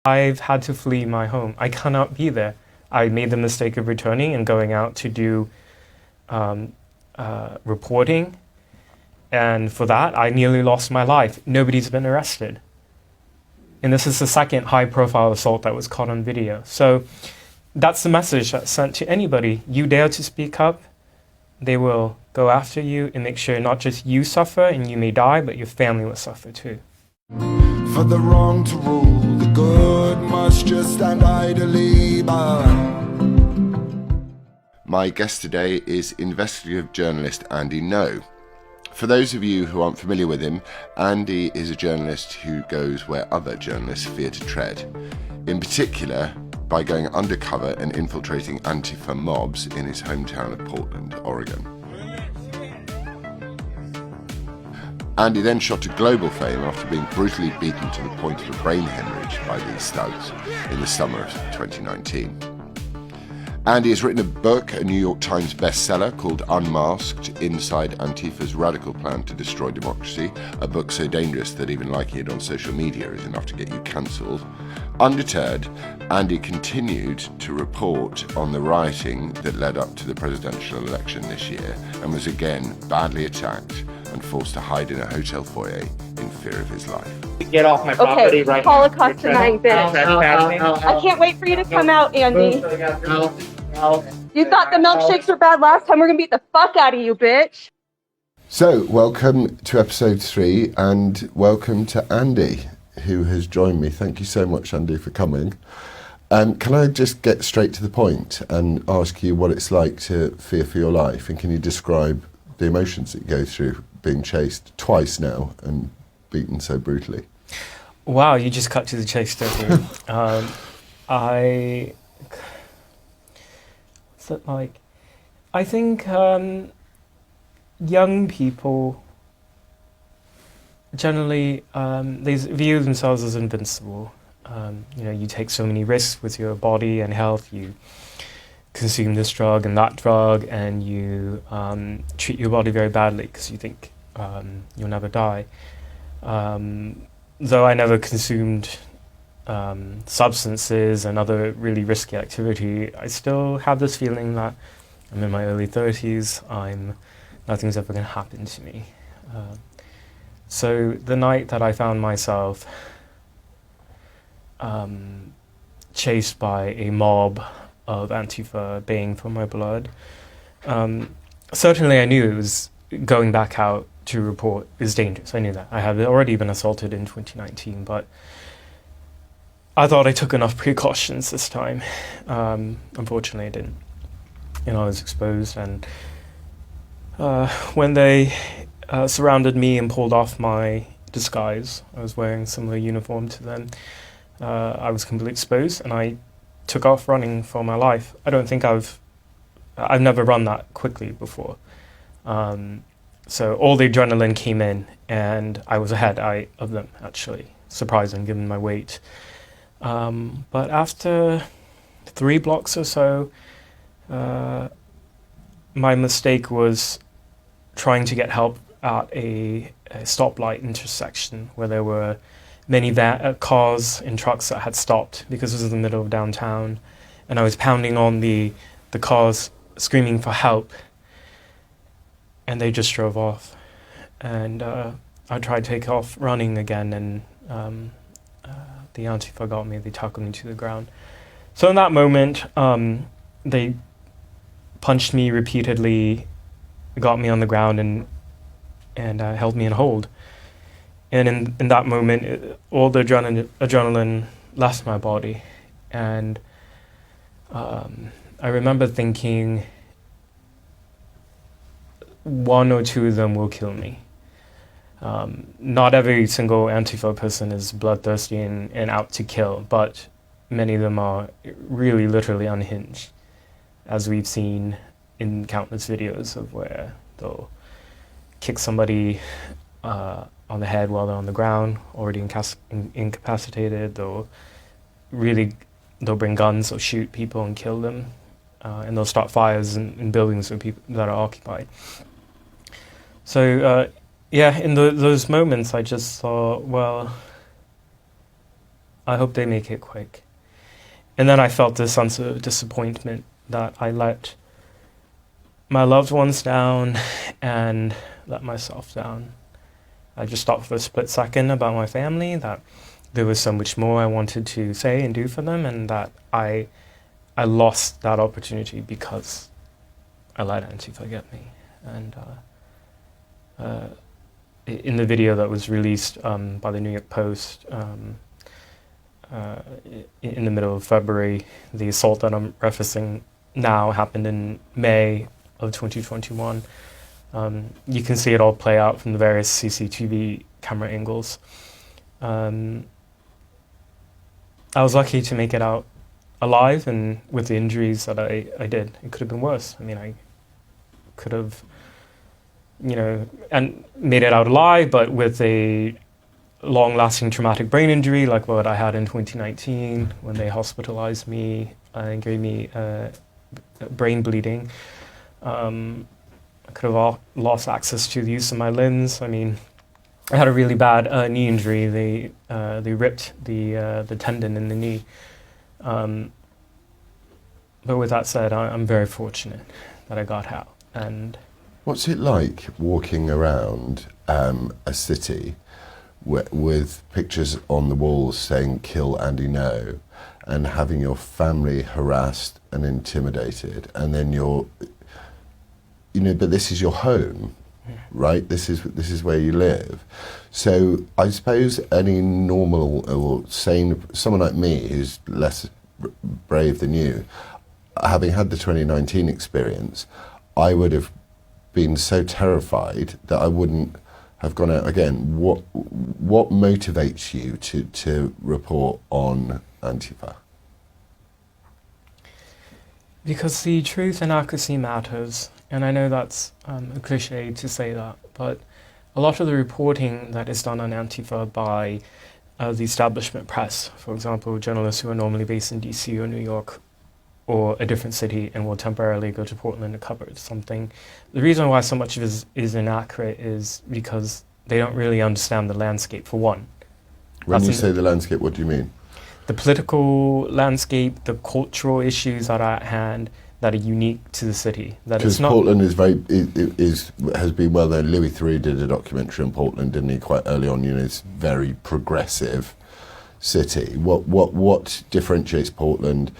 I've had to flee my home. I cannot be there. I made the mistake of returning and going out to do reporting. And for that, I nearly lost my life. Nobody's been arrested. And this is the second high-profile assault that was caught on video. So that's the message that's sent to anybody. You dare to speak up, they will go after you and make sure not just you suffer and you may die, but your family will suffer too. For the wrong to rule, the good must just stand idly by. My guest today is investigative journalist Andy Ngo. For those of you who aren't familiar with him, Andy is a journalist who goes where other journalists fear to tread. In particular, by going undercover and infiltrating Antifa mobs in his hometown of Portland, Oregon. Andy then shot to global fame after being brutally beaten to the point of a brain hemorrhage by these thugs in the summer of 2019. Andy has written a book, a New York Times bestseller called Unmasked, Inside Antifa's Radical Plan to Destroy Democracy, a book so dangerous that even liking it on social media is enough to get you cancelled. Undeterred, Andy continued to report on the rioting that led up to the presidential election this year and was again badly attacked and forced to hide in a hotel foyer in fear of his life. Get off my property right now. Holocaust denying bitch. I can't wait for you to come out, Andy. You thought the milkshakes were bad last time, we're gonna beat the fuck out of you, bitch. So, welcome to episode 3 and welcome to Andy, who has joined me. Thank you so much, Andy, for coming. Can I just get straight to the point and ask you what it's like to fear for your life? And can you describe the emotions that you go through being chased twice now and beaten so brutally? Wow, you just cut to the chase, don't you? What's it like? I think young people generally they view themselves as invincible. You take so many risks with your body and health. You consume this drug and that drug, and you treat your body very badly because you think you'll never die. Though I never consumed substances and other really risky activity, I still have this feeling that I'm in my early 30s, nothing's ever going to happen to me. So the night that I found myself chased by a mob of Antifa baying for my blood, certainly I knew it was going back out to report is dangerous. I knew that. I had already been assaulted in 2019, but I thought I took enough precautions this time. Unfortunately, I didn't. I was exposed, and when they surrounded me and pulled off my disguise, I was wearing a similar uniform to them, I was completely exposed, and I took off running for my life. I don't think I've never run that quickly before. So all the adrenaline came in, and I was ahead of them, actually. Surprising, given my weight. But after 3 blocks or so, my mistake was trying to get help at a stoplight intersection where there were many cars and trucks that had stopped because it was in the middle of downtown, and I was pounding on the cars, screaming for help, and they just drove off. And I tried to take off running again, and the Antifa got me. They tackled me to the ground. So in that moment, they punched me repeatedly, got me on the ground, and held me in hold. And in that moment, all the adrenaline left my body. And I remember thinking, 1 or 2 of them will kill me. Not every single Antifa person is bloodthirsty and out to kill, but many of them are really literally unhinged, as we've seen in countless videos of where they'll kick somebody on the head while they're on the ground, already incapacitated. They'll bring guns or shoot people and kill them, and they'll start fires in buildings with people that are occupied. So in those moments, I just thought, well, I hope they make it quick. And then I felt this sense of disappointment that I let my loved ones down and let myself down. I just thought for a split second about my family, that there was so much more I wanted to say and do for them, and that I lost that opportunity because I let Antifa get me. And in the video that was released by the New York Post in the middle of February, the assault that I'm referencing now happened in May of 2021. You can see it all play out from the various CCTV camera angles. I was lucky to make it out alive, and with the injuries that I did, it could have been worse. I mean, I could have, and made it out alive, but with a long-lasting traumatic brain injury like what I had in 2019 when they hospitalized me and gave me brain bleeding. I could have lost access to the use of my limbs. I mean, I had a really bad knee injury. They ripped the tendon in the knee. But with that said, I'm very fortunate that I got out. And what's it like walking around a city with pictures on the walls saying "Kill Andy Ngo," and having your family harassed and intimidated, and then but this is your home, right? This is where you live. So I suppose any normal or sane, someone like me who's less brave than you, having had the 2019 experience, I would have been so terrified that I wouldn't have gone out again. What motivates you to report on Antifa? because the truth and accuracy matters. And I know that's a cliche to say that, but a lot of the reporting that is done on Antifa by the establishment press, for example, journalists who are normally based in DC or New York or a different city and will temporarily go to Portland to cover something. The reason why so much of it is inaccurate is because they don't really understand the landscape, for one. When you say the landscape, what do you mean? The political landscape, the cultural issues that are at hand that are unique to the city. Because Portland has been well known. Louis III did a documentary on Portland, didn't he, quite early on? It's a very progressive city. What differentiates Portland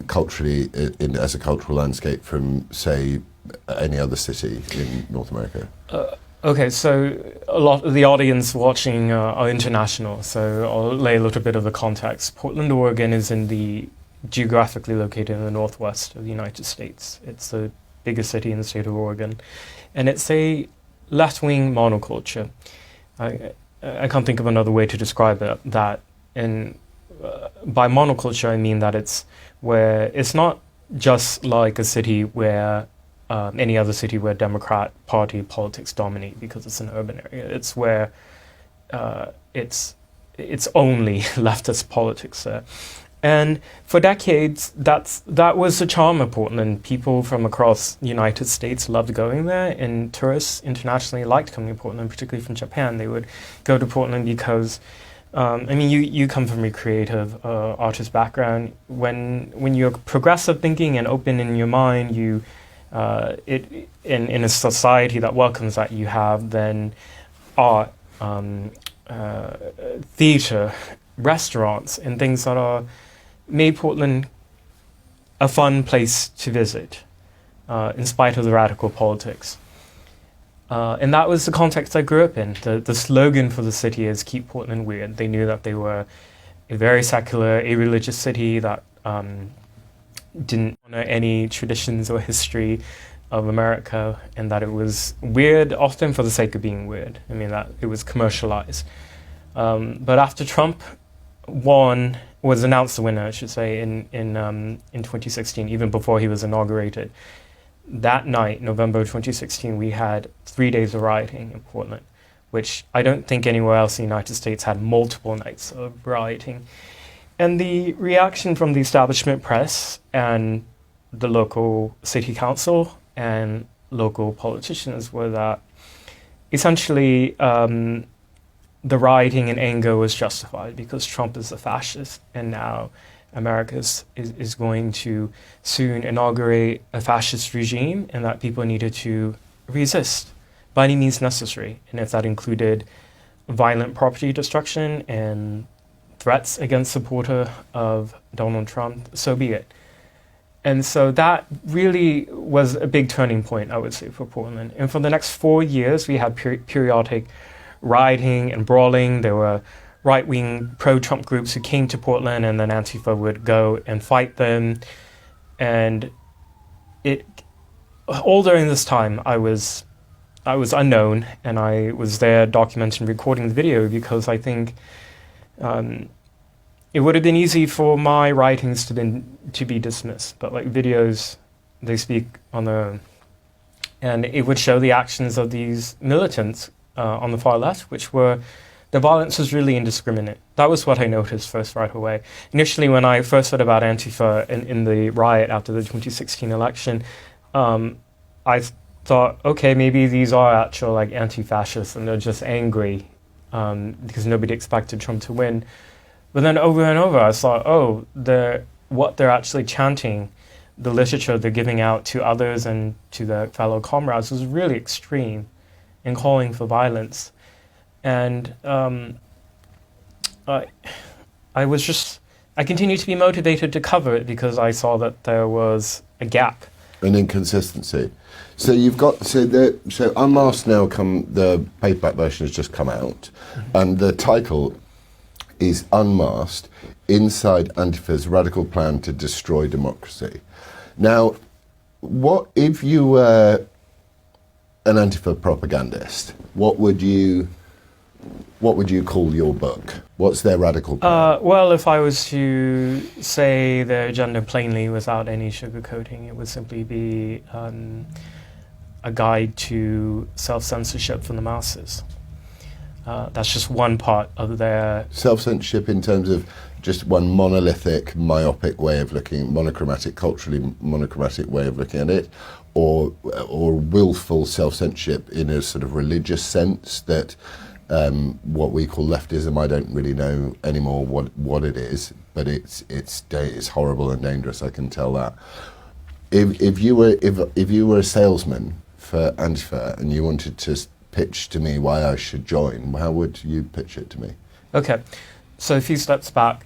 culturally as a cultural landscape from, say, any other city in North America? Okay, so a lot of the audience watching are international, so I'll lay a little bit of the context. Portland, Oregon is geographically located in the northwest of the United States. It's the biggest city in the state of Oregon, and it's a left-wing monoculture. I can't think of another way to describe it. By monoculture, I mean that it's not just like a city where any other city where Democrat Party politics dominate because it's an urban area. It's where it's only leftist politics there. And for decades, that was the charm of Portland. People from across the United States loved going there, and tourists internationally liked coming to Portland, particularly from Japan. They would go to Portland because, you come from a creative artist background. When you're progressive thinking and open in your mind, in a society that welcomes that, you have then art, theater, restaurants, and things that are made Portland a fun place to visit, in spite of the radical politics. And that was the context I grew up in. The slogan for the city is "Keep Portland Weird." They knew that they were a very secular, a-religious city that didn't honor any traditions or history of America, and that it was weird, often for the sake of being weird. That it was commercialized. But after Trump was announced the winner, I should say, in 2016, even before he was inaugurated, that night, November 2016, we had 3 days of rioting in Portland, which I don't think anywhere else in the United States had multiple nights of rioting. And the reaction from the establishment press and the local city council and local politicians were that essentially the rioting in Ngo was justified because Trump is a fascist, and now America is going to soon inaugurate a fascist regime, and that people needed to resist by any means necessary. And if that included violent property destruction and threats against supporter of Donald Trump, so be it. And so that really was a big turning point, I would say, for Portland. And for the next 4 years, we had periodic rioting and brawling. There were right-wing pro-Trump groups who came to Portland, and then Antifa would go and fight them. And all during this time, I was unknown, and I was there documenting, recording the video, because I think it would have been easy for my writings to be dismissed, but like videos, they speak on their own. And it would show the actions of these militants on the far left, which were, the violence was really indiscriminate. That was what I noticed first right away. Initially, when I first heard about Antifa in the riot after the 2016 election, I thought, okay, maybe these are actual like anti-fascists and they're just angry because nobody expected Trump to win. But then over and over, I thought, oh, what they're actually chanting, the literature they're giving out to others and to their fellow comrades was really extreme in calling for violence. And I continued to be motivated to cover it because I saw that there was a gap. An inconsistency. So you've got, so Unmasked now the paperback version has just come out, and the title is Unmasked, Inside Antifa's Radical Plan to Destroy Democracy. Now, what if you were an Antifa propagandist? What would you call your book? What's their radical plan? Well, if I was to say their agenda plainly without any sugarcoating, it would simply be a guide to self-censorship for the masses. That's just one part of their... Self-censorship in terms of just one monolithic, myopic way of looking, culturally monochromatic way of looking at it, or willful self-censorship in a sort of religious sense that what we call leftism, I don't really know anymore what it is, but it's horrible and dangerous, I can tell that. If you were a salesman for Antifa and you wanted to pitch to me why I should join, how would you pitch it to me? Okay, so a few steps back.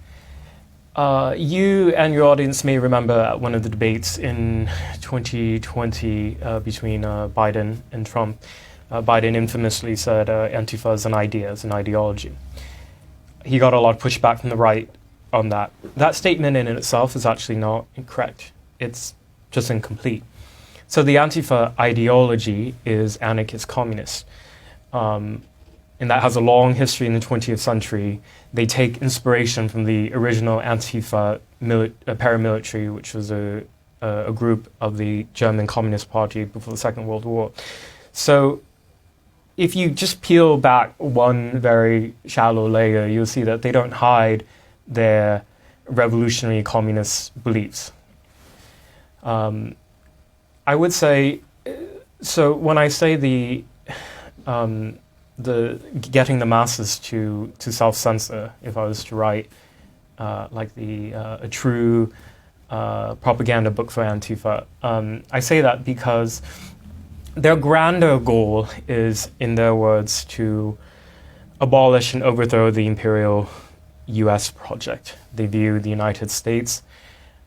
You and your audience may remember one of the debates in 2020 between Biden and Trump. Biden infamously said Antifa is an idea, is an ideology. He got a lot of pushback from the right on that. That statement in itself is actually not incorrect. It's just incomplete. So the Antifa ideology is anarchist communist. And that has a long history in the 20th century. They take inspiration from the original Antifa paramilitary, which was a group of the German Communist Party before the Second World War. So if you just peel back one very shallow layer, you'll see that they don't hide their revolutionary communist beliefs. I would say, so when I say the getting the masses to self-censor, if I was to write a true propaganda book for Antifa, I say that because their grander goal is, in their words, to abolish and overthrow the imperial U.S. project. They view the United States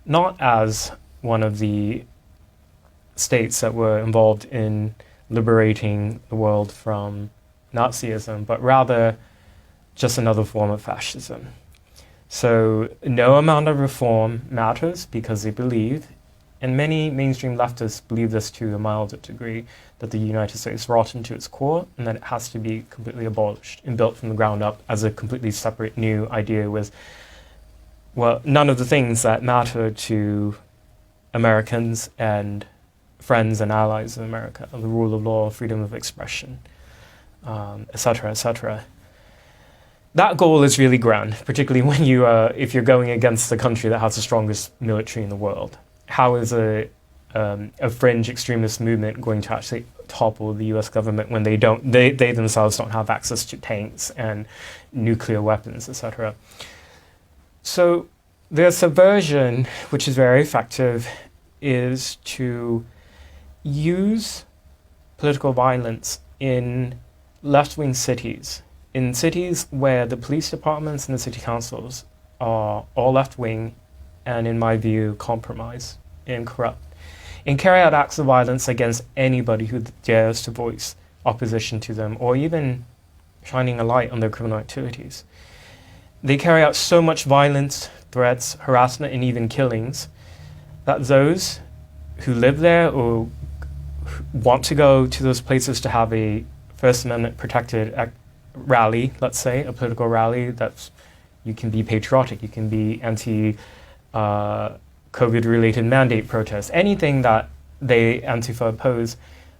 not as one of the states that were involved in liberating the world from Nazism, but rather just another form of fascism. So no amount of reform matters because they believe, and many mainstream leftists believe this to a milder degree, that the United States is rotten to its core and that it has to be completely abolished and built from the ground up as a completely separate new idea with, well, none of the things that matter to Americans and friends and allies of America, the rule of law, freedom of expression, etc., etc. That goal is really grand, particularly when if you're going against the country that has the strongest military in the world. How is a fringe extremist movement going to actually topple the U.S. government when they themselves don't have access to tanks and nuclear weapons, etc. So their subversion, which is very effective, is to use political violence in left-wing cities, in cities where the police departments and the city councils are all left-wing and, in my view, compromised and corrupt, and carry out acts of violence against anybody who dares to voice opposition to them or even shining a light on their criminal activities. They carry out so much violence, threats, harassment, and even killings that those who live there or want to go to those places to have a First Amendment protected rally, let's say, a political rally, you can be patriotic, you can be anti-COVID-related mandate protests, anything that Antifa oppose,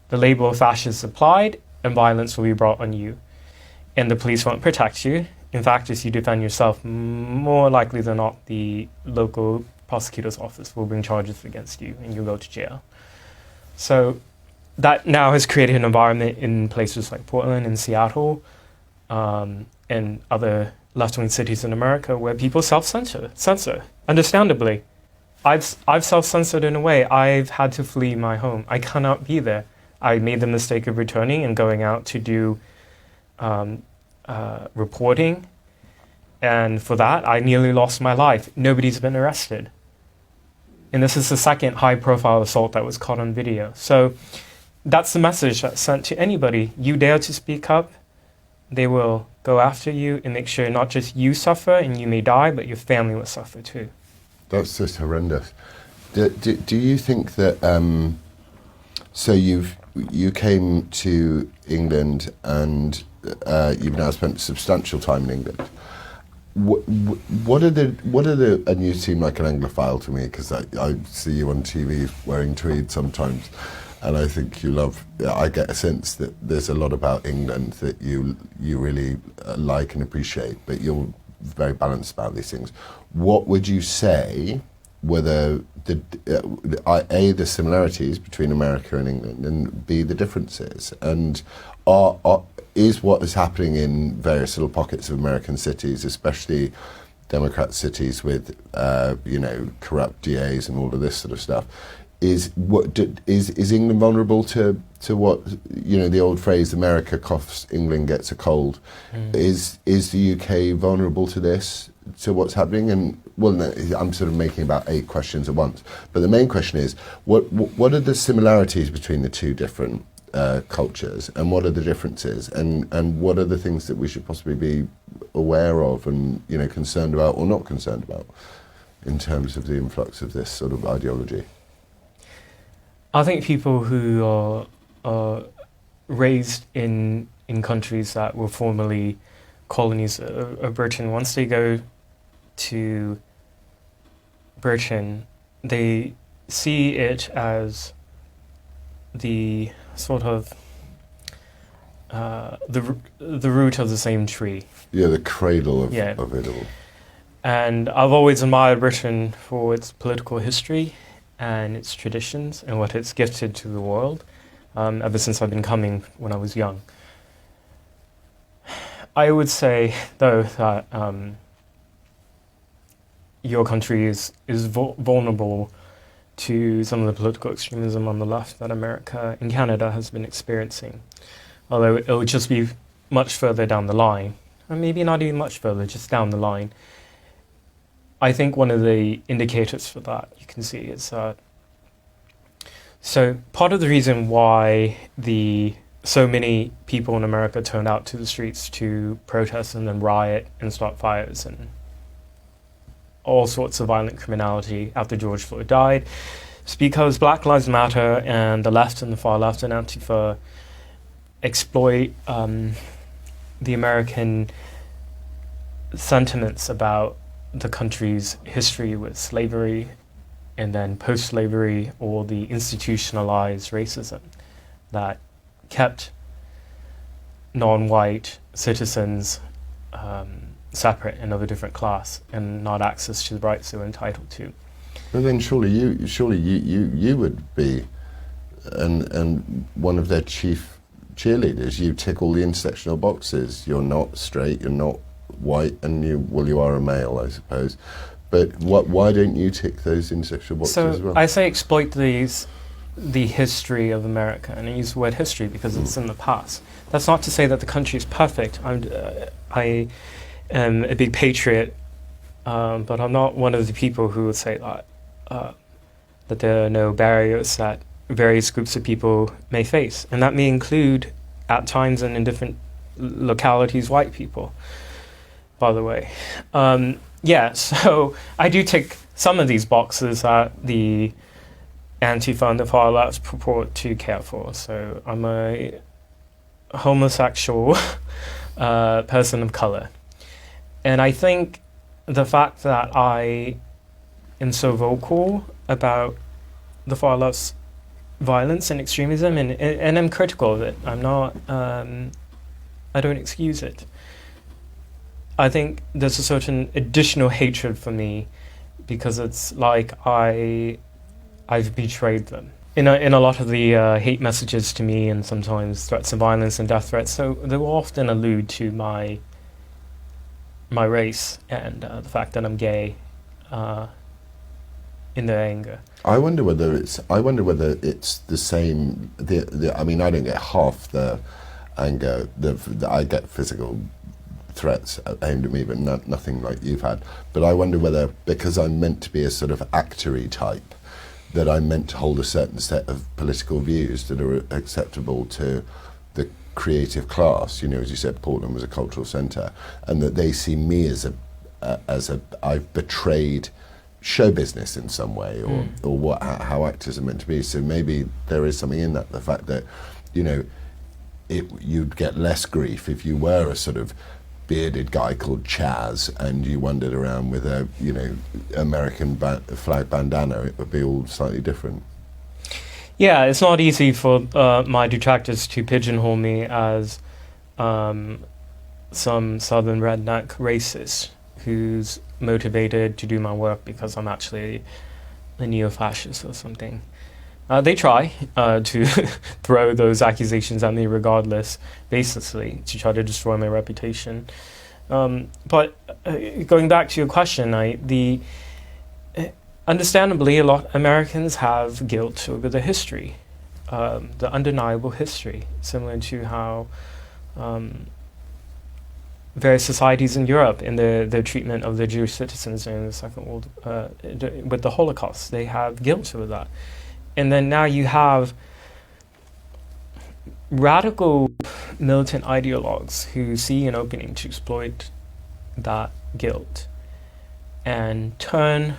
the label of fascist applied and violence will be brought on you. And the police won't protect you. In fact, if you defend yourself, more likely than not, the local prosecutor's office will bring charges against you and you'll go to jail. So that now has created an environment in places like Portland and Seattle and other left-wing cities in America where people censor, understandably. I've self-censored in a way. I've had to flee my home. I cannot be there. I made the mistake of returning and going out to do reporting. And for that, I nearly lost my life. Nobody's been arrested. And this is the second high-profile assault that was caught on video. So that's the message that's sent to anybody. You dare to speak up, they will go after you and make sure not just you suffer and you may die, but your family will suffer too. That's just horrendous. Do you think that, so you came to England and you've now spent substantial time in England. What are the, and you seem like an Anglophile to me because I see you on TV wearing tweed sometimes, and I think I get a sense that there's a lot about England that you really like and appreciate, but you're very balanced about these things. What would you say were the similarities between America and England, and B, the differences, and is what is happening in various little pockets of American cities, especially Democrat cities with corrupt DAs and all of this sort of stuff, is England vulnerable to what, the old phrase, America coughs, England gets a cold? Is the UK vulnerable to this, to what's happening? And well, no, I'm sort of making about 8 questions at once, but the main question is what are the similarities between the two different cultures, and what are the differences, and what are the things that we should possibly be aware of and concerned about or not concerned about in terms of the influx of this sort of ideology? I think people who are raised in countries that were formerly colonies of Britain, once they go to Britain, they see it as the sort of the root of the same tree. Yeah, the cradle of it all. And I've always admired Britain for its political history and its traditions and what it's gifted to the world ever since I've been coming when I was young. I would say, though, that your country is vulnerable to some of the political extremism on the left that America and Canada has been experiencing. Although it will just be much further down the line, or maybe not even much further, just down the line. I think one of the indicators for that you can see is so part of the reason why so many people in America turned out to the streets to protest and then riot and start fires and all sorts of violent criminality after George Floyd died. It's because Black Lives Matter and the left and the far left and Antifa exploit the American sentiments about the country's history with slavery and then post-slavery, or the institutionalized racism that kept non-white citizens separate and of a different class and not access to the rights they were entitled to. But then surely you would be and one of their chief cheerleaders. You tick all the intersectional boxes. You're not straight, you're not white, and you are a male, I suppose. But why don't you tick those intersectional boxes as well? I say exploit the history of America, and I use the word history because it's in the past. That's not to say that the country is perfect. I am a big patriot, but I'm not one of the people who would say that there are no barriers that various groups of people may face, and that may include, at times and in different localities, white people, by the way. So I do tick some of these boxes that the Antifa and the far left purport to care for. So I'm a homosexual person of color. And I think the fact that I am so vocal about the far left's violence and extremism, and I'm critical of it. I'm not, I don't excuse it. I think there's a certain additional hatred for me because it's like I've betrayed them. In a lot of the hate messages to me, and sometimes threats of violence and death threats, so they will often allude to my race and the fact that I'm gay in their anger. I wonder whether it's the same. I mean, I don't get half the anger. I get physical threats aimed at me, but nothing like you've had. But I wonder whether, because I'm meant to be a sort of actory type, that I'm meant to hold a certain set of political views that are acceptable to the creative class. You know, as you said, Portland was a cultural centre, and that they see me as I've betrayed show business in some way, or how actors are meant to be. So maybe there is something in that, the fact that, you know, you'd get less grief if you were a sort of bearded guy called Chaz and you wandered around with a, you know, American flag bandana. It would be all slightly different. Yeah, it's not easy for my detractors to pigeonhole me as some southern redneck racist who's motivated to do my work because I'm actually a neo-fascist or something. They try to throw those accusations at me regardless, baselessly, to try to destroy my reputation. But going back to your question, understandably, a lot of Americans have guilt over the history, the undeniable history, similar to how various societies in Europe, in their treatment of their Jewish citizens during the Second World, with the Holocaust, they have guilt over that. And then now you have radical militant ideologues who see an opening to exploit that guilt and turn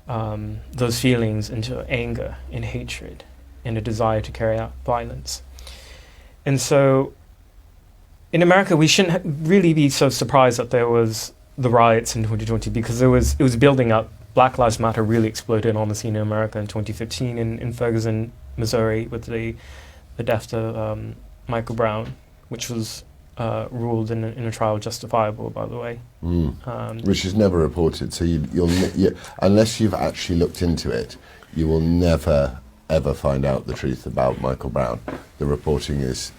those feelings into anger and hatred and a desire to carry out violence. And so in America, we shouldn't really be so surprised that there was the riots in 2020, because it was building up. Black Lives Matter really exploded on the scene in America in 2015 in Ferguson, Missouri, with the death of Michael Brown, which was ruled in a trial justifiable, by the way. Which is never reported, so you'll unless you've actually looked into it, you will never, ever find out the truth about Michael Brown. The reporting is...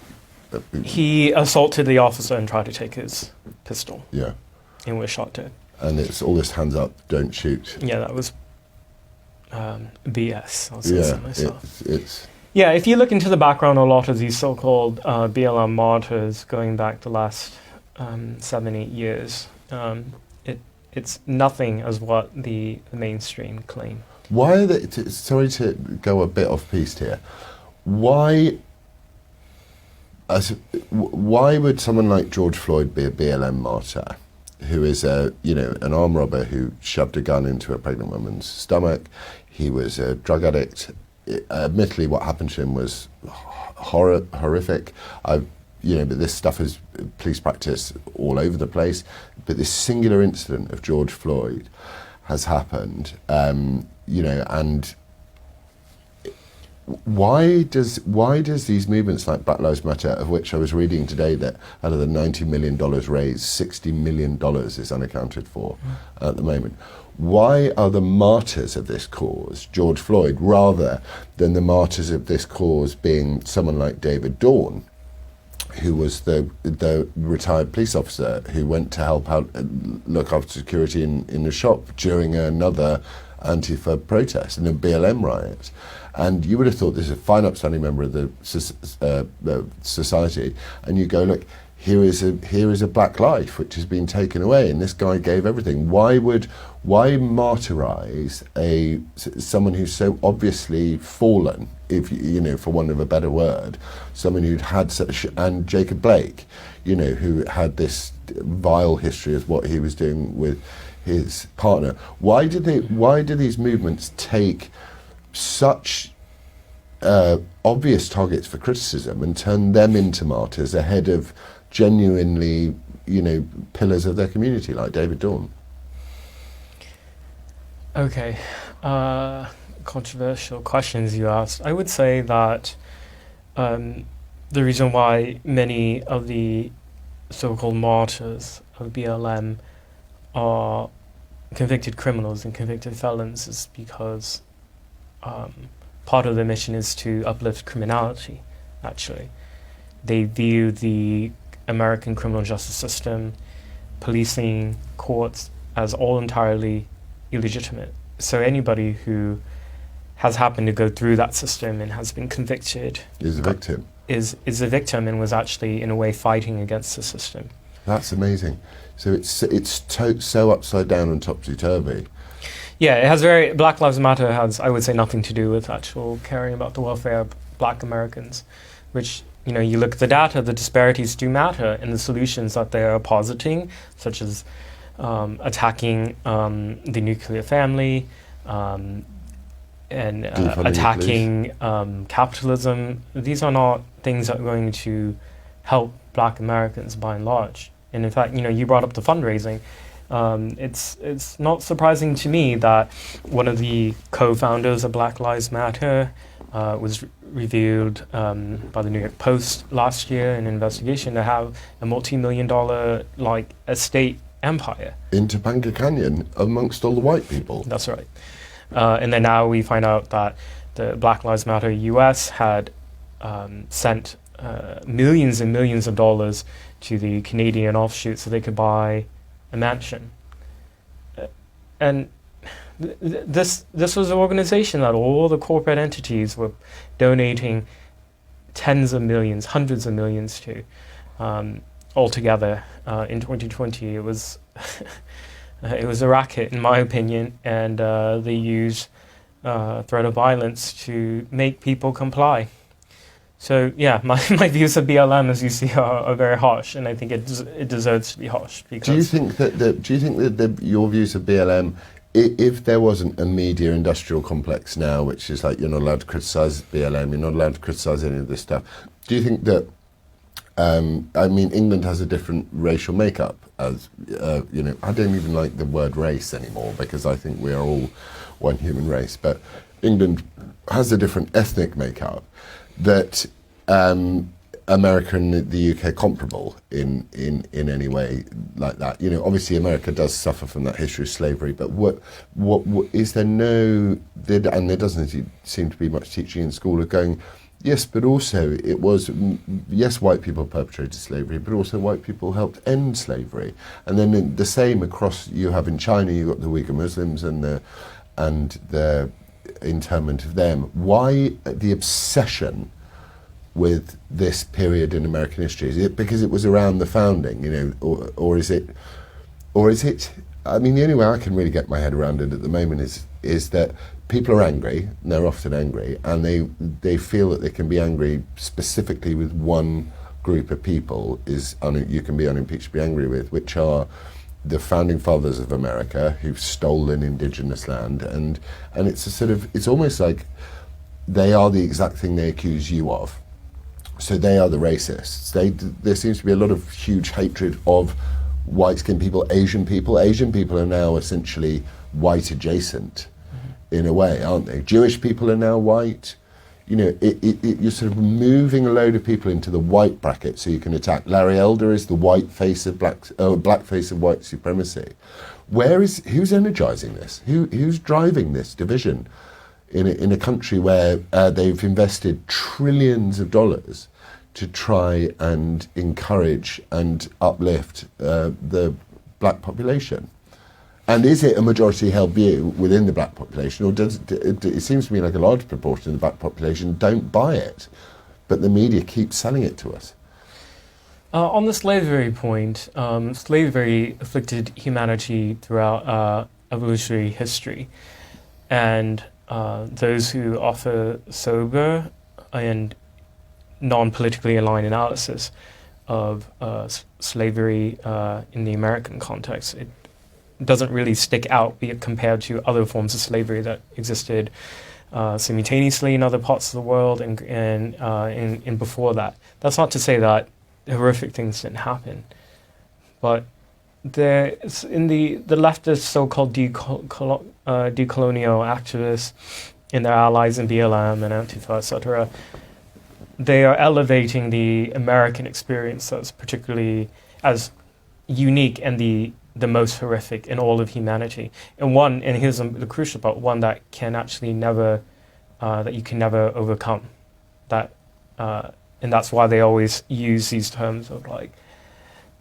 he assaulted the officer and tried to take his pistol. Yeah. And was shot dead. And it's all this hands up, don't shoot. Yeah, that was BS. I'll say so myself. Yeah, if you look into the background of a lot of these so-called BLM martyrs going back the last 7-8 years, it's nothing as what the mainstream claim. Why are they, sorry to go a bit off-piste here, why would someone like George Floyd be a BLM martyr, who is an armed robber who shoved a gun into a pregnant woman's stomach? He was a drug addict. Admittedly, what happened to him was horrific. But this stuff is police practice all over the place. But this singular incident of George Floyd has happened, and why does these movements like Black Lives Matter, of which I was reading today that out of the $90 million raised, $60 million is unaccounted for at the moment. Why are the martyrs of this cause George Floyd rather than the martyrs of this cause being someone like David Dawn, who was the retired police officer who went to help out, look after security in the shop during another Antifa protest and a BLM riot? And you would have thought this is a fine upstanding member of the society, and you go, look, here is a black life which has been taken away, and this guy gave everything. Why martyrize someone who's so obviously fallen, if you know, for want of a better word, someone who'd had such, and Jacob Blake, you know, who had this vile history of what he was doing with his partner. Why do these movements take such obvious targets for criticism and turn them into martyrs ahead of genuinely, you know, pillars of their community like David Dawn? Okay, controversial questions you asked. I would say that the reason why many of the so-called martyrs of BLM are convicted criminals and convicted felons is because part of their mission is to uplift criminality, actually. They view the American criminal justice system, policing, courts, as all entirely illegitimate. So anybody who has happened to go through that system and has been convicted is a victim. Is a victim and was actually, in a way, fighting against the system. That's amazing. So it's so upside down and topsy-turvy. Yeah, it has Black Lives Matter has, I would say, nothing to do with actual caring about the welfare of Black Americans, which, you know, you look at the data, the disparities do matter in the solutions that they are positing, such as attacking the nuclear family and attacking capitalism. These are not things that are going to help Black Americans by and large. And in fact, you know, you brought up the fundraising. It's not surprising to me that one of the co-founders of Black Lives Matter was revealed by the New York Post last year in an investigation to have a multi-million-dollar estate empire in Topanga Canyon amongst all the white people. That's right. And then now we find out that the Black Lives Matter US had sent millions and millions of dollars to the Canadian offshoot so they could buy a mansion. And this was an organization that all the corporate entities were donating tens of millions, hundreds of millions to. Altogether, in 2020, it was it was a racket, in my opinion, and they used threat of violence to make people comply. So yeah, my views of BLM, as you see, are very harsh, and I think it deserves to be harsh. Because do you think that your views of BLM, if there wasn't a media industrial complex now, which is like you're not allowed to criticise BLM, you're not allowed to criticise any of this stuff, do you think that? I mean, England has a different racial makeup. As you know, I don't even like the word race anymore because I think we are all one human race. But England has a different ethnic makeup that America and the UK comparable in any way like that. You know, obviously America does suffer from that history of slavery, but what is there no? And there doesn't seem to be much teaching in school of going. Yes, but also it was, yes, white people perpetrated slavery, but also white people helped end slavery. And then the same across, you have in China, you've got the Uyghur Muslims and the internment of them. Why the obsession with this period in American history? Is it because it was around the founding, you know, or is it, I mean, the only way I can really get my head around it at the moment is that people are angry, and they're often angry, and they feel that they can be angry specifically with one group of people you can be unimpeachably angry with, which are the founding fathers of America who've stolen indigenous land, and it's a sort of, it's almost like they are the exact thing they accuse you of. So they are the racists. There seems to be a lot of huge hatred of white-skinned people, Asian people. Asian people are now essentially white adjacent in a way, aren't they? Jewish people are now white. you're sort of moving a load of people into the white bracket so you can attack. Larry Elder is the white face of black face of white supremacy. Who's energizing this? Who's driving this division in a country where they've invested trillions of dollars to try and encourage and uplift the black population? And is it a majority-held view within the black population, or it seems to me like a large proportion of the black population don't buy it, but the media keeps selling it to us? On the slavery point, slavery afflicted humanity throughout evolutionary history, and those who offer sober and non-politically aligned analysis of slavery in the American context, it doesn't really stick out compared to other forms of slavery that existed simultaneously in other parts of the world and before that. That's not to say that horrific things didn't happen, but in the leftist so-called decolonial activists and their allies in BLM and Antifa, etc., they are elevating the American experience as particularly as unique and the most horrific in all of humanity, and here's the crucial part, one that can actually never, that you can never overcome. And that's why they always use these terms of like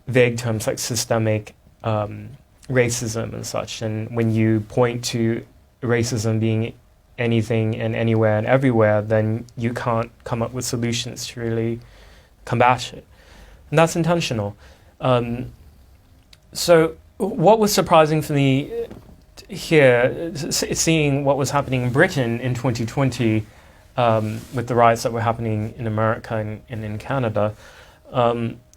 vague terms like systemic racism and such. And when you point to racism being anything and anywhere and everywhere, then you can't come up with solutions to really combat it. And that's intentional. So what was surprising for me here, seeing what was happening in Britain in 2020 with the riots that were happening in America and in Canada.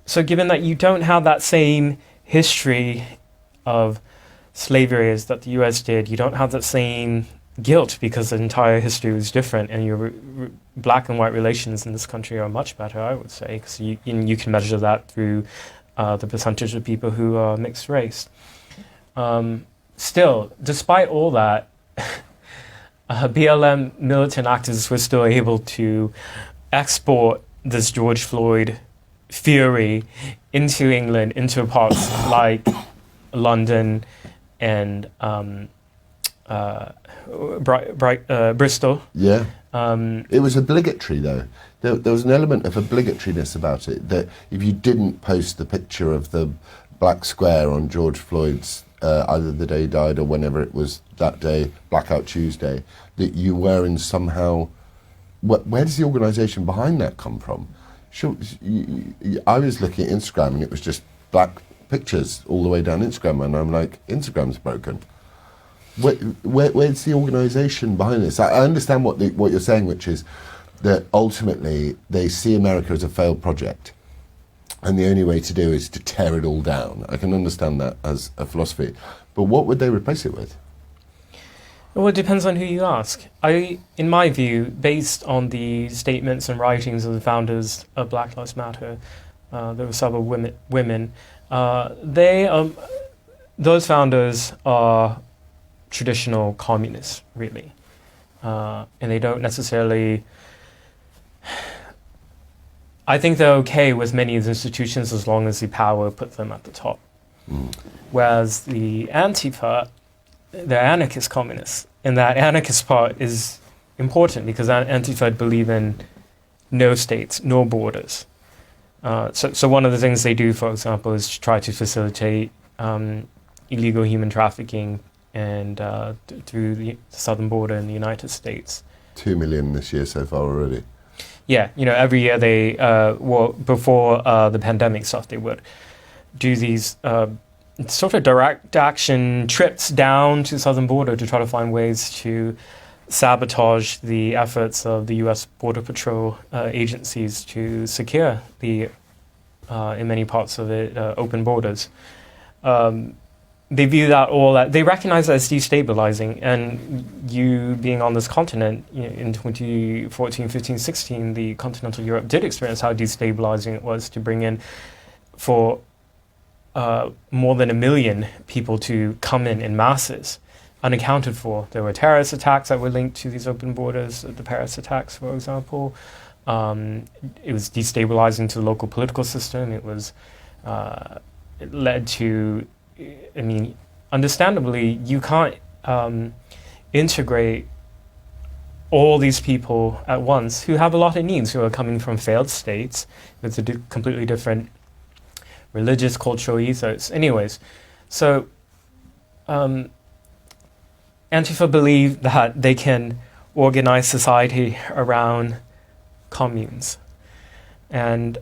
So given that you don't have that same history of slavery as that the US did, you don't have that same guilt because the entire history was different, and your black and white relations in this country are much better, I would say, because you can measure that through the percentage of people who are mixed race. Still, despite all that, BLM militant activists were still able to export this George Floyd fury into England, into parts like London and Bristol. Yeah. It was obligatory, though. There was an element of obligatoriness about it, that if you didn't post the picture of the black square on George Floyd's, either the day he died or whenever it was that day, Blackout Tuesday, that you were in somehow... Where does the organisation behind that come from? Sure, I was looking at Instagram and it was just black pictures all the way down Instagram, and I'm like, Instagram's broken. Where's the organisation behind this? I understand what you're saying, which is that ultimately they see America as a failed project, and the only way to do is to tear it all down. I can understand that as a philosophy, but what would they replace it with? Well, it depends on who you ask. In my view, based on the statements and writings of the founders of Black Lives Matter, there were several women. Those founders are traditional communists, really, and they don't necessarily. I think they're okay with many of the institutions as long as the power puts them at the top. Whereas the Antifa, they're anarchist communists, and that anarchist part is important because Antifa believe in no states, no borders. So one of the things they do, for example, is to try to facilitate illegal human trafficking and through the southern border in the United States. 2 million this year so far already. Yeah, every year they, before the pandemic stuff, they would do these sort of direct action trips down to the southern border to try to find ways to sabotage the efforts of the U.S. Border Patrol agencies to secure the, in many parts of it, open borders. They view that they recognize that as destabilizing, and you being on this continent in 2014, 15, 16, the continental Europe did experience how destabilizing it was to bring in for more than 1 million people to come in masses unaccounted for. There were terrorist attacks that were linked to these open borders, the Paris attacks, for example. It was destabilizing to the local political system. It led to, I mean, understandably, you can't integrate all these people at once who have a lot of needs, who are coming from failed states with a completely different religious, cultural ethos. Anyways, so Antifa believe that they can organize society around communes. And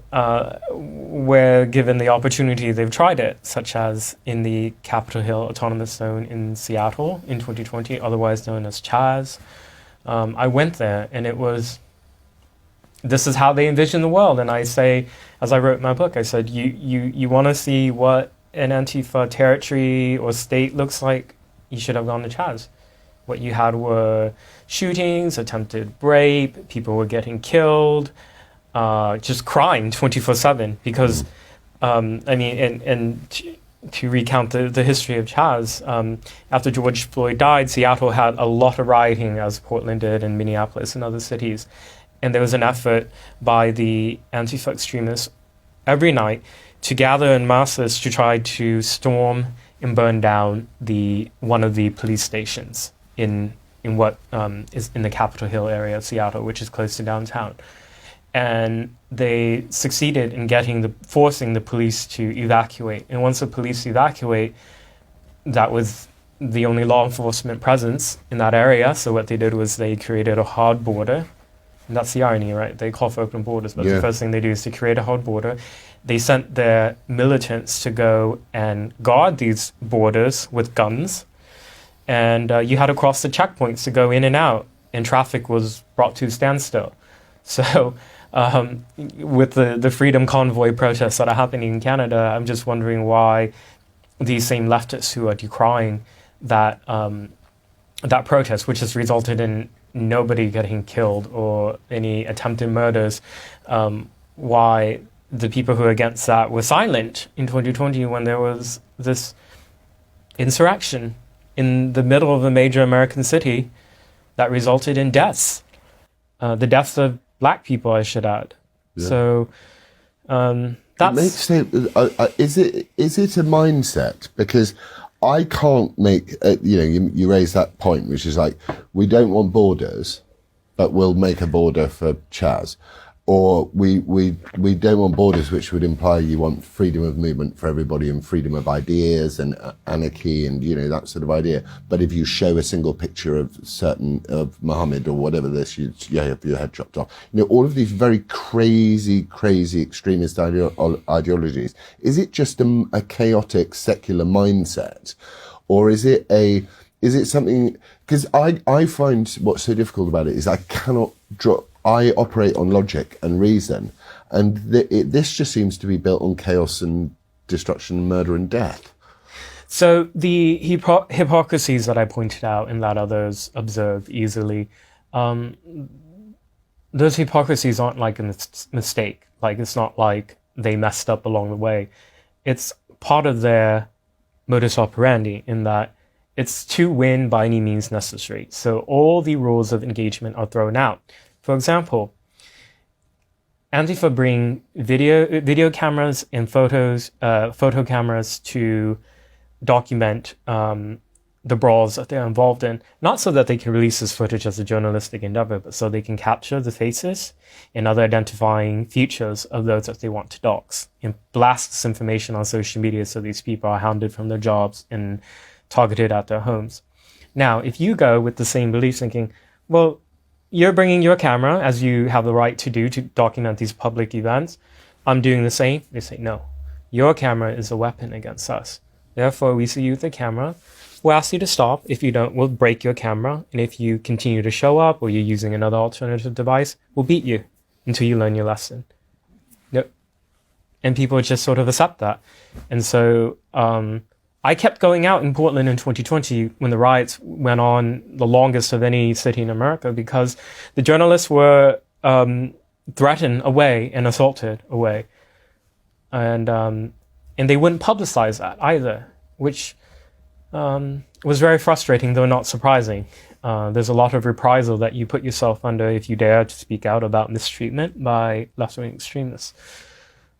where given the opportunity, they've tried it, such as in the Capitol Hill Autonomous Zone in Seattle in 2020, otherwise known as Chaz. I went there, and this is how they envision the world. And I say, as I wrote in my book, I said, you want to see what an Antifa territory or state looks like, you should have gone to Chaz. What you had were shootings, attempted rape, people were getting killed, just crying 24/7 because, to recount the history of Chaz, after George Floyd died, Seattle had a lot of rioting, as Portland did, and Minneapolis and other cities. And there was an effort by the Antifa extremists every night to gather in masses to try to storm and burn down one of the police stations in what is in the Capitol Hill area of Seattle, which is close to downtown. And they succeeded in forcing the police to evacuate. And once the police evacuate, that was the only law enforcement presence in that area. So what they did was they created a hard border. And that's the irony, right? They call for open borders, but the first thing they do is to create a hard border. They sent their militants to go and guard these borders with guns. And you had to cross the checkpoints to go in and out, and traffic was brought to a standstill. So with the Freedom Convoy protests that are happening in Canada, I'm just wondering why these same leftists who are decrying that protest, which has resulted in nobody getting killed or any attempted murders, why the people who are against that were silent in 2020 when there was this insurrection in the middle of a major American city that resulted in deaths. The deaths of Black people, I should add. Yeah. So that's... Is it a mindset? Because I can't make... you raise that point, which is like, we don't want borders, but we'll make a border for Chaz. Or we don't want borders, which would imply you want freedom of movement for everybody and freedom of ideas and anarchy and, that sort of idea. But if you show a single picture of Muhammad or whatever this, you have your head chopped off. All of these very crazy extremist ideologies. Is it just a chaotic secular mindset? Or is it something... Because I find what's so difficult about it is I cannot draw... I operate on logic and reason, and this just seems to be built on chaos and destruction, murder and death. So the hypocrisies that I pointed out and that others observe easily, those hypocrisies aren't like a mistake. Like, it's not like they messed up along the way. It's part of their modus operandi in that it's to win by any means necessary. So all the rules of engagement are thrown out. For example, Antifa bring video cameras and photo cameras to document the brawls that they're involved in, not so that they can release this footage as a journalistic endeavor, but so they can capture the faces and other identifying features of those that they want to dox and blast this information on social media so these people are hounded from their jobs and targeted at their homes. Now, if you go with the same belief thinking, well, you're bringing your camera, as you have the right to do, to document these public events. I'm doing the same. They say, no, your camera is a weapon against us. Therefore, we see you with the camera. We'll ask you to stop. If you don't, we'll break your camera. And if you continue to show up or you're using another alternative device, we'll beat you until you learn your lesson. Yep. And people just sort of accept that. And so I kept going out in Portland in 2020 when the riots went on, the longest of any city in America, because the journalists were threatened away and assaulted away. And they wouldn't publicize that either, which was very frustrating, though not surprising. There's a lot of reprisal that you put yourself under if you dare to speak out about mistreatment by left-wing extremists.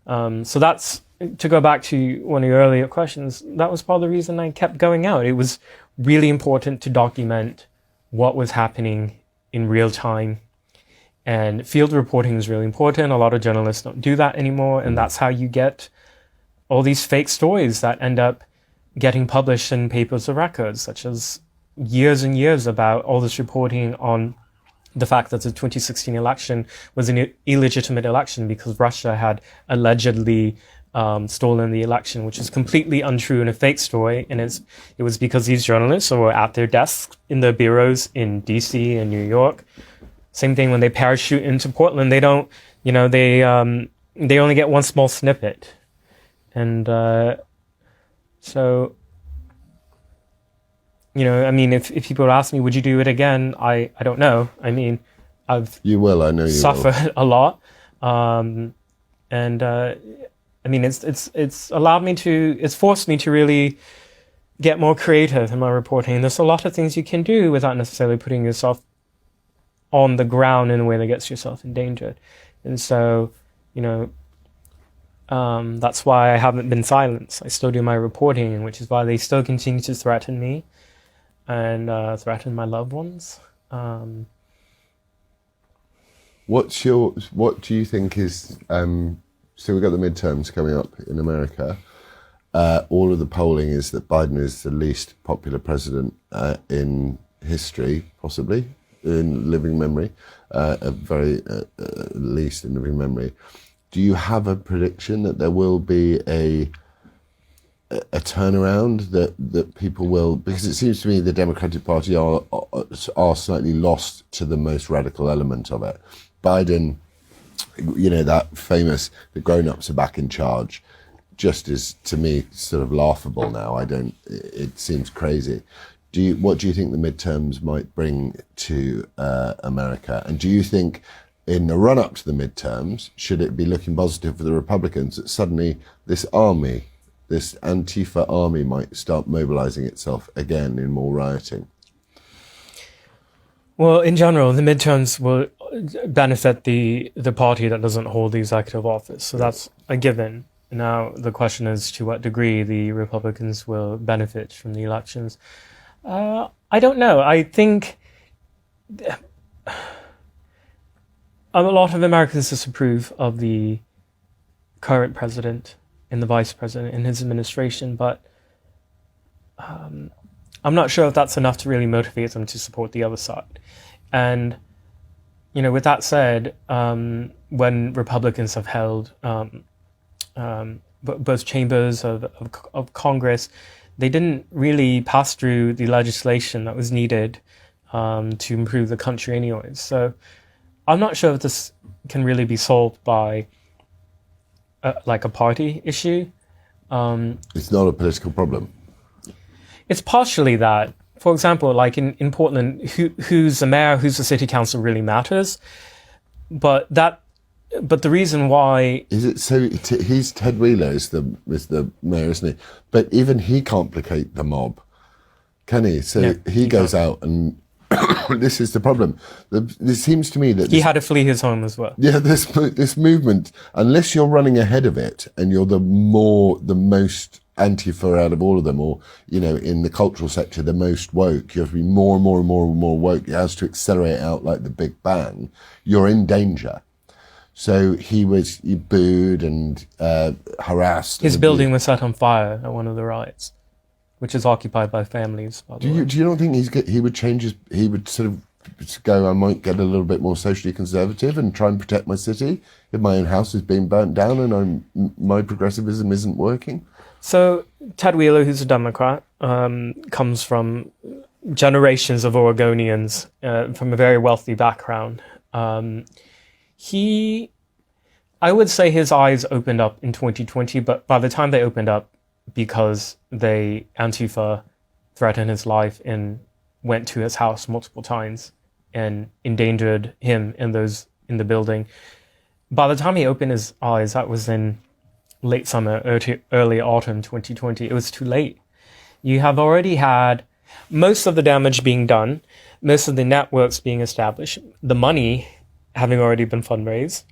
So that's, to go back to one of your earlier questions, that was part of the reason I kept going out. It was really important to document what was happening in real time. And field reporting is really important. A lot of journalists don't do that anymore. And that's how you get all these fake stories that end up getting published in papers of record, such as years and years about all this reporting on the fact that the 2016 election was an illegitimate election because Russia had allegedly stolen the election, which is completely untrue and a fake story. And it was because these journalists were at their desks in their bureaus in DC and New York. Same thing when they parachute into Portland. They don't, they only get one small snippet. And so, if people ask me, would you do it again? I don't know. I know you will. Suffered a lot. It's allowed me it's forced me to really get more creative in my reporting. There's a lot of things you can do without necessarily putting yourself on the ground in a way that gets yourself endangered. And so, that's why I haven't been silenced. I still do my reporting, which is why they still continue to threaten me and threaten my loved ones. What do you think is, so we've got the midterms coming up in America. All of the polling is that Biden is the least popular president in history, possibly, in living memory, very least in living memory. Do you have a prediction that there will be a turnaround, that people will, because it seems to me the Democratic Party are slightly lost to the most radical element of it. Biden, that famous, the grown-ups are back in charge, just is, to me, sort of laughable now. It seems crazy. What do you think the midterms might bring to America? And do you think in the run-up to the midterms, should it be looking positive for the Republicans that suddenly this Antifa army might start mobilizing itself again in more rioting? Well, in general, the midterms will benefit the party that doesn't hold the executive office. So that's a given. Now, the question is to what degree the Republicans will benefit from the elections. I don't know. I think a lot of Americans disapprove of the current president and the vice president and his administration, but I'm not sure if that's enough to really motivate them to support the other side. And, with that said, when Republicans have held both chambers of Congress, they didn't really pass through the legislation that was needed to improve the country anyways. So I'm not sure if this can really be solved by a party issue. It's not a political problem. It's partially that. For example, like in Portland, who's the mayor, who's the city council really matters. But the reason why is it so? He's Ted Wheeler is the mayor, isn't he? But even he can't placate the mob, can he? So he goes out, and this is the problem. It seems to me that he had to flee his home as well. Yeah, this movement, unless you're running ahead of it, and you're the most Antifa out of all of them, or in the cultural sector, the most woke. You have to be more and more and more and more woke. It has to accelerate out like the Big Bang. You're in danger. So he booed and harassed. His building was set on fire at one of the riots, which is occupied by families. By the way. Do you not think he would change he would sort of go, I might get a little bit more socially conservative and try and protect my city if my own house is being burnt down and my progressivism isn't working? So Ted Wheeler, who's a Democrat, comes from generations of Oregonians from a very wealthy background. I would say his eyes opened up in 2020, but by the time they opened up, because Antifa threatened his life and went to his house multiple times and endangered him in the building. By the time he opened his eyes, that was in late summer, early autumn 2020. It was too late. You have already had most of the damage being done, most of the networks being established, the money having already been fundraised.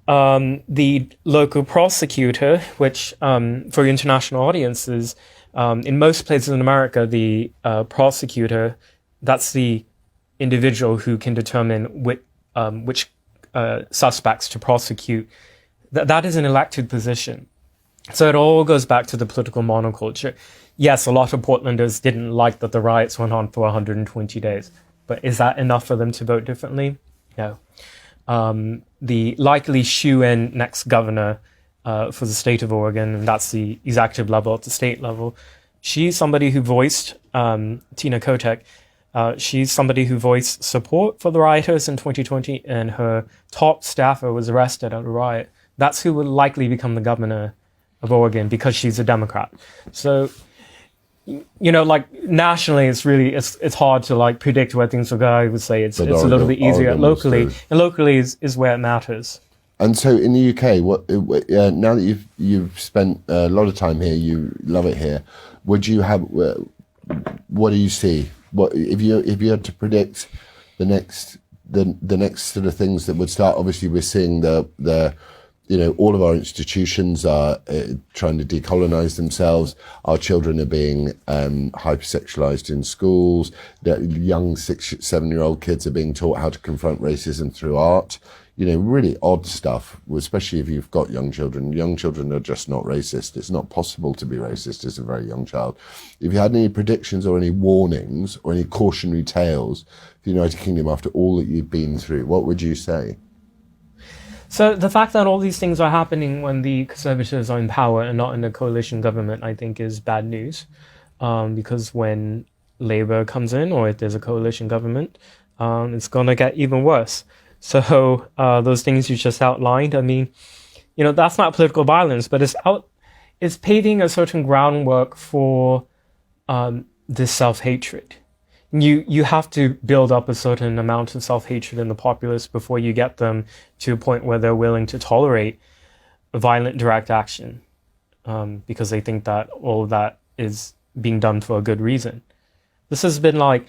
The local prosecutor, which for international audiences, in most places in America, the prosecutor, that's the individual who can determine which suspects to prosecute. That is an elected position. So it all goes back to the political monoculture. Yes, a lot of Portlanders didn't like that the riots went on for 120 days. But is that enough for them to vote differently? No. The likely shoe-in next governor for the state of Oregon, and that's the executive level at the state level, she's somebody who voiced, Tina Kotek, she's somebody who voiced support for the rioters in 2020, and her top staffer was arrested at a riot. That's who will likely become the governor of Oregon because she's a Democrat. So, like nationally, it's hard to like predict where things will go. I would say it's a little bit easier locally, and locally is where it matters. And so in the UK, now that you've spent a lot of time here, you love it here. What do you see? What if you had to predict the next sort of things that would start? Obviously, we're seeing the all of our institutions are trying to decolonize themselves. Our children are being hypersexualized in schools. The young 6-7-year-old kids are being taught how to confront racism through art. Really odd stuff, especially if you've got young children. Young children are just not racist. It's not possible to be racist as a very young child. If you had any predictions or any warnings or any cautionary tales for the United Kingdom after all that you've been through, what would you say? So the fact that all these things are happening when the Conservatives are in power and not in a coalition government, I think is bad news. Because when Labour comes in, or if there's a coalition government, it's going to get even worse. So those things you just outlined, I mean, that's not political violence, but it's paving a certain groundwork for this self-hatred. You have to build up a certain amount of self-hatred in the populace before you get them to a point where they're willing to tolerate violent direct action, because they think that all of that is being done for a good reason. This has been like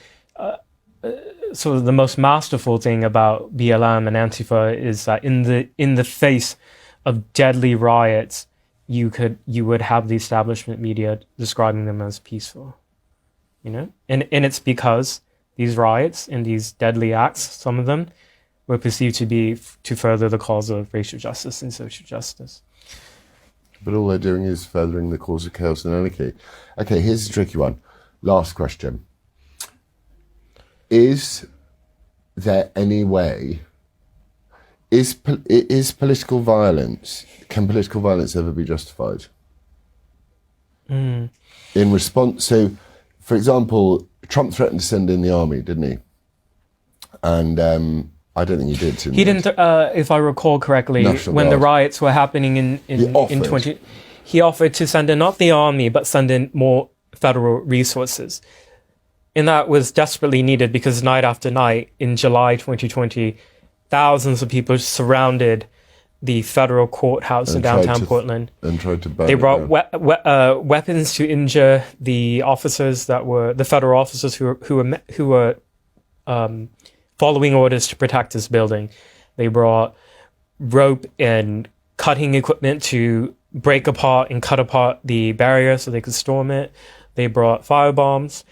sort of the most masterful thing about BLM and Antifa is that in the face of deadly riots, you would have the establishment media describing them as peaceful. And it's because these riots and these deadly acts, some of them, were perceived to be to further the cause of racial justice and social justice. But all they're doing is furthering the cause of chaos and anarchy. Okay, here's a tricky one. Last question. Is there any way, can political violence ever be justified? In response, so, for example, Trump threatened to send in the army, didn't he? And I don't think he did. He didn't, if I recall correctly, when the riots were happening in 20, he offered to send in not the army, but send in more federal resources. And that was desperately needed because night after night in July 2020, thousands of people surrounded the federal courthouse in downtown Portland. And tried to burn They brought weapons to injure the officers the federal officers who were following orders to protect this building. They brought rope and cutting equipment to break apart and cut apart the barrier so they could storm it. They brought firebombs.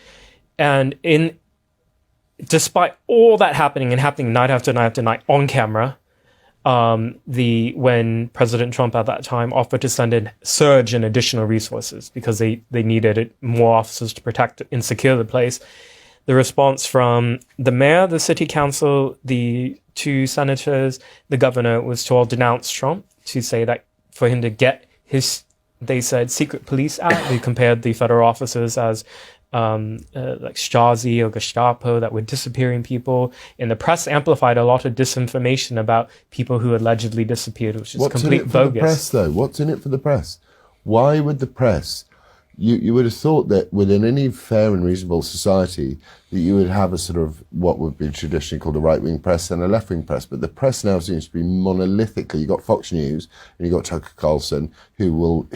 And despite all that happening night after night after night on camera, when President Trump at that time offered to send in surge and additional resources because they needed more officers to protect and secure the place, the response from the mayor, the city council, the 2 senators, the governor was to all denounce Trump, to say that for him to get they said, secret police out. They compared the federal officers as like Stasi or Gestapo that were disappearing people, and the press amplified a lot of disinformation about people who allegedly disappeared, which is complete bogus. What's in it for the press, though? What's in it for the press? Why would the press? You would have thought that within any fair and reasonable society that you would have a sort of what would be traditionally called a right-wing press and a left-wing press, but the press now seems to be monolithically. You've got Fox News and you've got Tucker Carlson who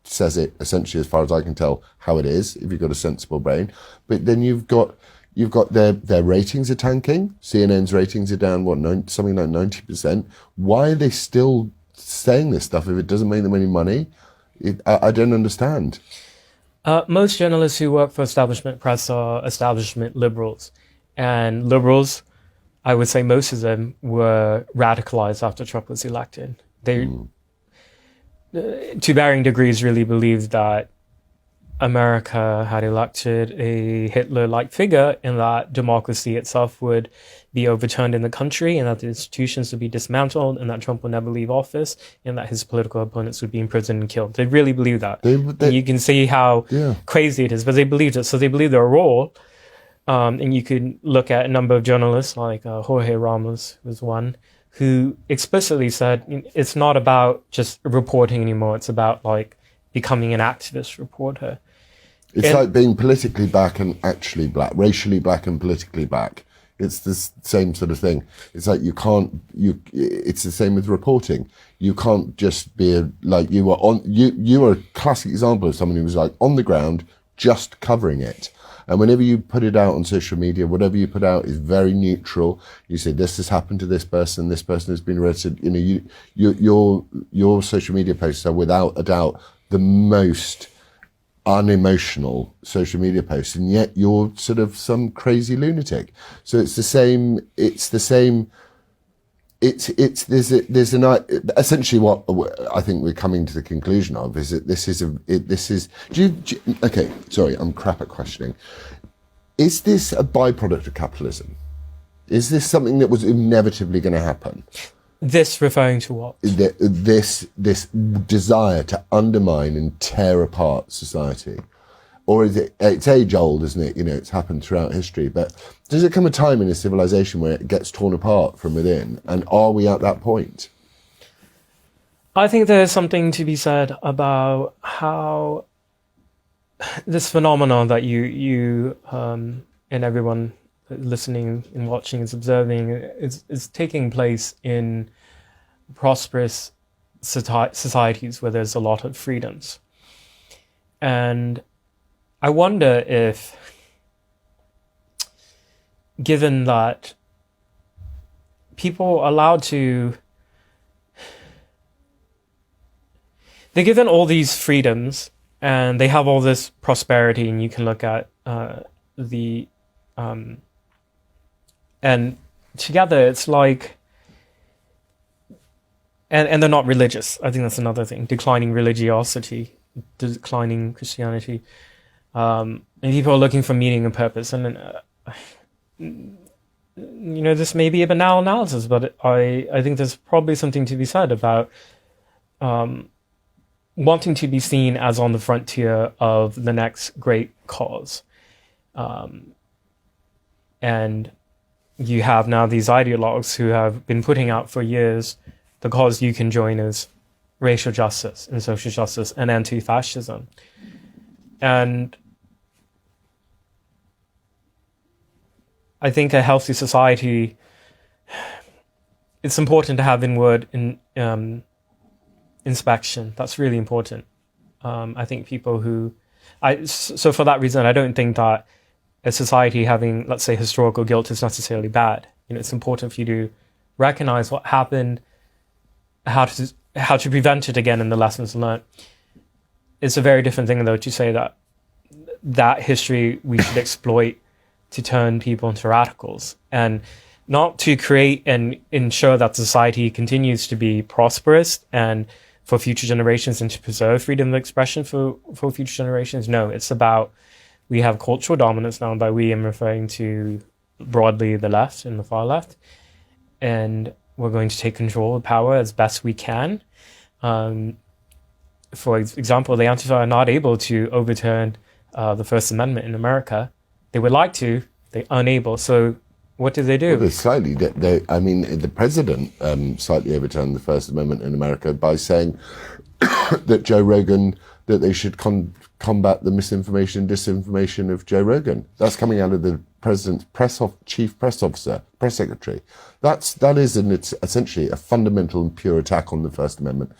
says it essentially, as far as I can tell, how it is, if you've got a sensible brain. But then you've got their ratings are tanking. CNN's ratings are down, something like 90%. Why are they still saying this stuff if it doesn't make them any money? I don't understand. Most journalists who work for establishment press are establishment liberals. And liberals, I would say most of them were radicalized after Trump was elected. They, to varying degrees, really believed that America had elected a Hitler-like figure and that democracy itself would be overturned in the country and that the institutions would be dismantled and that Trump would never leave office and that his political opponents would be imprisoned and killed. They really believed that. You can see how crazy it is, but they believed it. So they believed their role. And you could look at a number of journalists like Jorge Ramos was one who explicitly said it's not about just reporting anymore. It's about like becoming an activist reporter. It's like being politically black and actually black, racially black and politically black. It's the same sort of thing. It's like it's the same with reporting. You can't just be you are a classic example of someone who was like on the ground, just covering it. And whenever you put it out on social media, whatever you put out is very neutral. You say, this has happened to this person has been arrested. Your social media posts are without a doubt the most unemotional social media posts, and yet you're sort of some crazy lunatic. So it's the same. Essentially what I think we're coming to the conclusion of is that okay, sorry, I'm crap at questioning. Is this a byproduct of capitalism? Is this something that was inevitably going to happen? This referring to what? This desire to undermine and tear apart society. Or is it's age old, isn't it? It's happened throughout history. But does it come a time in a civilization where it gets torn apart from within? And are we at that point? I think there's something to be said about how this phenomenon that you and everyone listening and watching is observing is taking place in prosperous societies where there's a lot of freedoms. And I wonder if, given that people are allowed to, they're given all these freedoms and they have all this prosperity, and you can look at and together it's like, and they're not religious. I think that's another thing. Declining religiosity, declining Christianity. And people are looking for meaning and purpose. And, this may be a banal analysis, but I think there's probably something to be said about wanting to be seen as on the frontier of the next great cause. And you have now these ideologues who have been putting out for years the cause you can join is racial justice and social justice and anti-fascism. And I think a healthy society, it's important to have inward inspection. That's really important. I think people so for that reason, I don't think that a society having, let's say, historical guilt is necessarily bad. It's important for you to recognize what happened, how to prevent it again, and the lessons learned. It's a very different thing, though, to say that history we should exploit to turn people into radicals, and not to create and ensure that society continues to be prosperous and for future generations and to preserve freedom of expression for future generations. No, it's about, we have cultural dominance now, and by we I'm referring to broadly the left and the far left, and we're going to take control of power as best we can. For example, the Antifa are not able to overturn the First Amendment in America. They would like to, they're unable. So what do they do? Well, the president slightly overturned the First Amendment in America by saying that Joe Rogan, that they should combat the misinformation and disinformation of Joe Rogan. That's coming out of the president's chief press officer, press secretary. That is it's essentially a fundamental and pure attack on the First Amendment.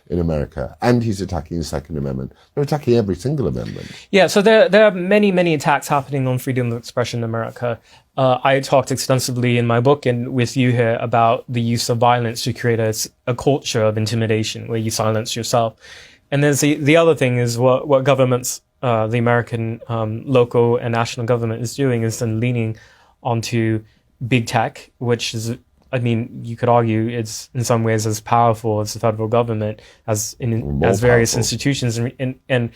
in America, and he's attacking the Second Amendment. They're attacking every single amendment. Yeah, so there are many attacks happening on freedom of expression in America. I talked extensively in my book and with you here about the use of violence to create a culture of intimidation where you silence yourself. And there's the other thing is what governments, the American local and national government is doing is then leaning onto big tech, which is, I mean, you could argue it's in some ways as powerful as the federal government, as various institutions, and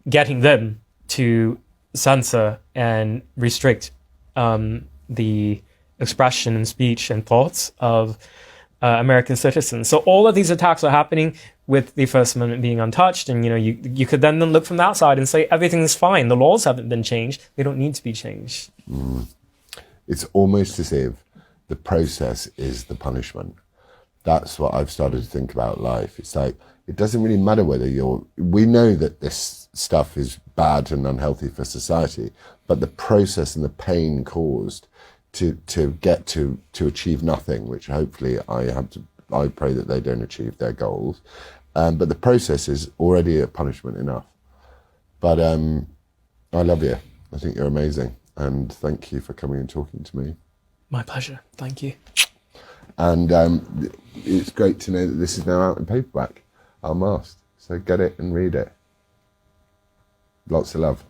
getting them to censor and restrict the expression and speech and thoughts of American citizens. So all of these attacks are happening with the First Amendment being untouched, and you could then look from that side and say everything's fine. The laws haven't been changed; they don't need to be changed. It's almost as if the process is the punishment. That's what I've started to think about life. It's like, it doesn't really matter whether we know that this stuff is bad and unhealthy for society, but the process and the pain caused to get to achieve nothing, which hopefully I pray that they don't achieve their goals. But the process is already a punishment enough. But I love you. I think you're amazing. And thank you for coming and talking to me. My pleasure. Thank you. And it's great to know that this is now out in paperback, Unmasked. So get it and read it. Lots of love.